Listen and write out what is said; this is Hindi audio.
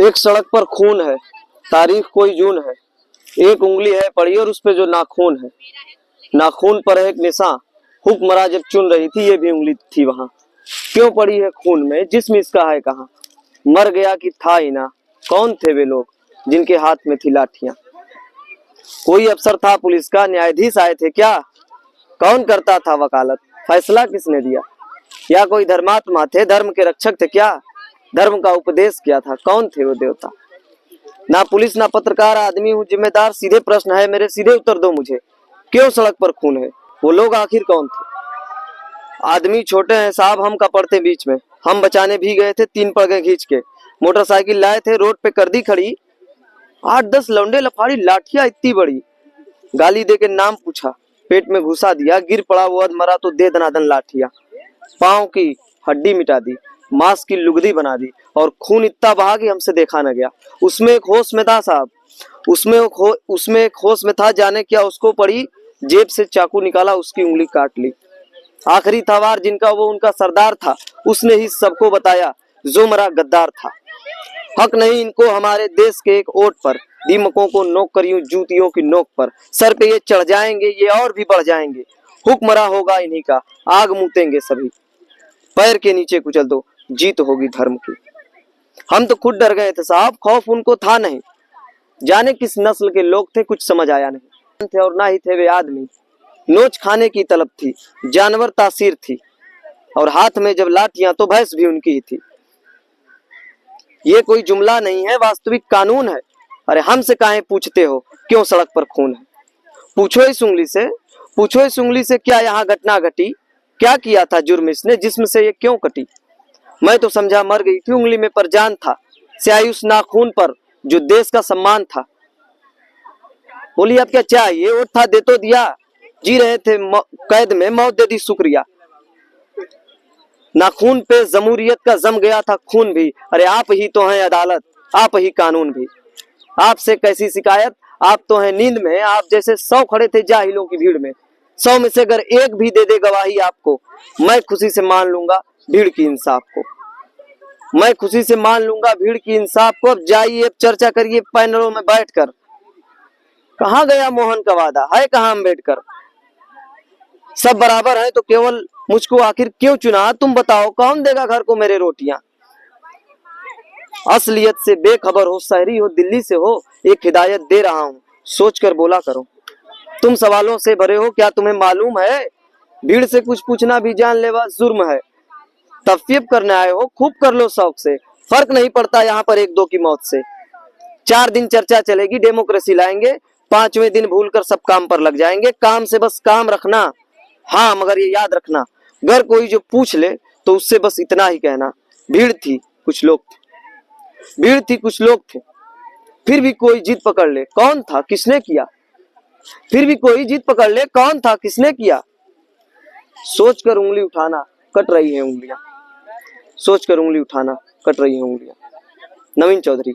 एक सड़क पर खून है, तारीख कोई जून है। एक उंगली है पड़ी और उस पे जो नाखून है, नाखून पर है एक निशान। हुक्मरां जब चुन रही थी ये भी उंगली थी वहां। क्यों पड़ी है खून में, जिस्म इसका है कहाँ। मर गया कि था ही ना, कौन थे वे लोग जिनके हाथ में थी लाठियां। कोई अफसर था पुलिस का, न्यायाधीश आए थे क्या। कौन करता था वकालत, फैसला किसने दिया। या कोई धर्मात्मा थे, धर्म के रक्षक थे क्या। धर्म का उपदेश किया था, कौन थे वो देवता। ना पुलिस ना पत्रकार, आदमी हूँ जिम्मेदार। सीधे प्रश्न है मेरे, सीधे उत्तर दो मुझे। क्यों सड़क पर खून है, वो लोग आखिर कौन थे। आदमी छोटे हैं साहब, हम का पड़ते बीच में। हम बचाने भी गए थे, 3 पड़ गए खींच के। मोटरसाइकिल लाए थे, रोड पे कर दी खड़ी। 8-10 लौंडे लफाड़ी, लाठियां इतनी बड़ी। गाली दे के नाम पूछा, पेट में घुसा दिया। गिर पड़ा वो अधमरा तो दे दनादन लाठियां। पाँव की हड्डी मिटा दी, मांस की लुगदी बना दी। और खून इतना बहा कि हमसे देखा न गया। उसमें एक होश में था साहब, उसमें एक होश में था। जाने क्या उसको पड़ी, जेब से चाकू निकाला, उसकी उंगली काट ली। आखिरी था वार जिनका, वो उनका सरदार था। उसने ही सबको बताया जो मरा गद्दार था। हक नहीं इनको हमारे देश के एक ओट पर। दीमकों को नोक कर यूं जूतियों की नोक पर। सर पे ये चढ़ जाएंगे, ये और भी बढ़ जाएंगे। हुक्मरां होगा इन्हीं का, आग मुतेंगे सभी। पैर के नीचे कुचल दो, जीत होगी धर्म की। हम तो खुद डर गए थे साहब, खौफ उनको था नहीं। जाने किस नस्ल के लोग थे, कुछ समझ आया नहीं थे। और ना ही थे वे आदमी, नोच खाने की तलब थी। जानवर तासीर थी, और हाथ में जब लाठियां तो भैंस भी उनकी ही थी। ये कोई जुमला नहीं है, वास्तविक कानून है। अरे हमसे काहे पूछते हो क्यों सड़क पर खून है। पूछो इस उंगली से, पूछो इस उंगली से क्या यहाँ घटना घटी। क्या किया था जुर्म इसने, जिस्म से ये क्यों कटी। मैं तो समझा मर गई थी उंगली में, पर जान था स्याही उस नाखून पर जो देश का सम्मान था। बोली अब क्या चाहिए, वोट था दे तो दिया। जी रहे थे कैद में, मौत दे दी शुक्रिया। नाखून पे जमूरियत का जम गया था खून भी। अरे आप ही तो हैं अदालत, आप ही कानून भी। आपसे कैसी शिकायत, आप तो हैं नींद में। आप जैसे 100 खड़े थे जाहिलों की भीड़ में। 100 में से अगर एक भी दे दे गवाही आपको, मैं खुशी से मान लूंगा भीड़ की इंसाफ को। मैं खुशी से मान लूंगा भीड़ की इंसाफ को। अब जाइए, अब चर्चा करिए पैनलों में बैठकर। कहाँ गया मोहन का वादा, है कहाँ अम्बेडकर। सब बराबर हैं तो केवल मुझको आखिर क्यों चुना। तुम बताओ कौन देगा घर को मेरे रोटियां। असलियत से बेखबर हो, शहरी हो दिल्ली से हो, एक हिदायत दे रहा हूँ, सोच कर बोला करो। तुम सवालों से भरे हो, क्या तुम्हें मालूम है भीड़ से कुछ पूछना भी जानलेवा जुर्म है। तफरीब करने आए हो, खूब कर लो शौक से। फर्क नहीं पड़ता यहाँ पर 1-2 की मौत से। 4 दिन चर्चा चलेगी, डेमोक्रेसी लाएंगे। 5वें दिन भूलकर सब काम पर लग जाएंगे। काम से बस काम रखना। हाँ मगर ये याद रखना, अगर कोई जो पूछ ले तो उससे बस इतना ही कहना, भीड़ थी कुछ लोग थे। भीड़ थी कुछ लोग थे, फिर भी कोई जिद पकड़ ले, कौन था किसने किया। फिर भी कोई जिद पकड़ ले, कौन था किसने किया। सोच कर उंगली उठाना, कट रही है उंगलियां। सोच कर उंगली उठाना, कट रही है उंगलियां। नवीन चौधरी।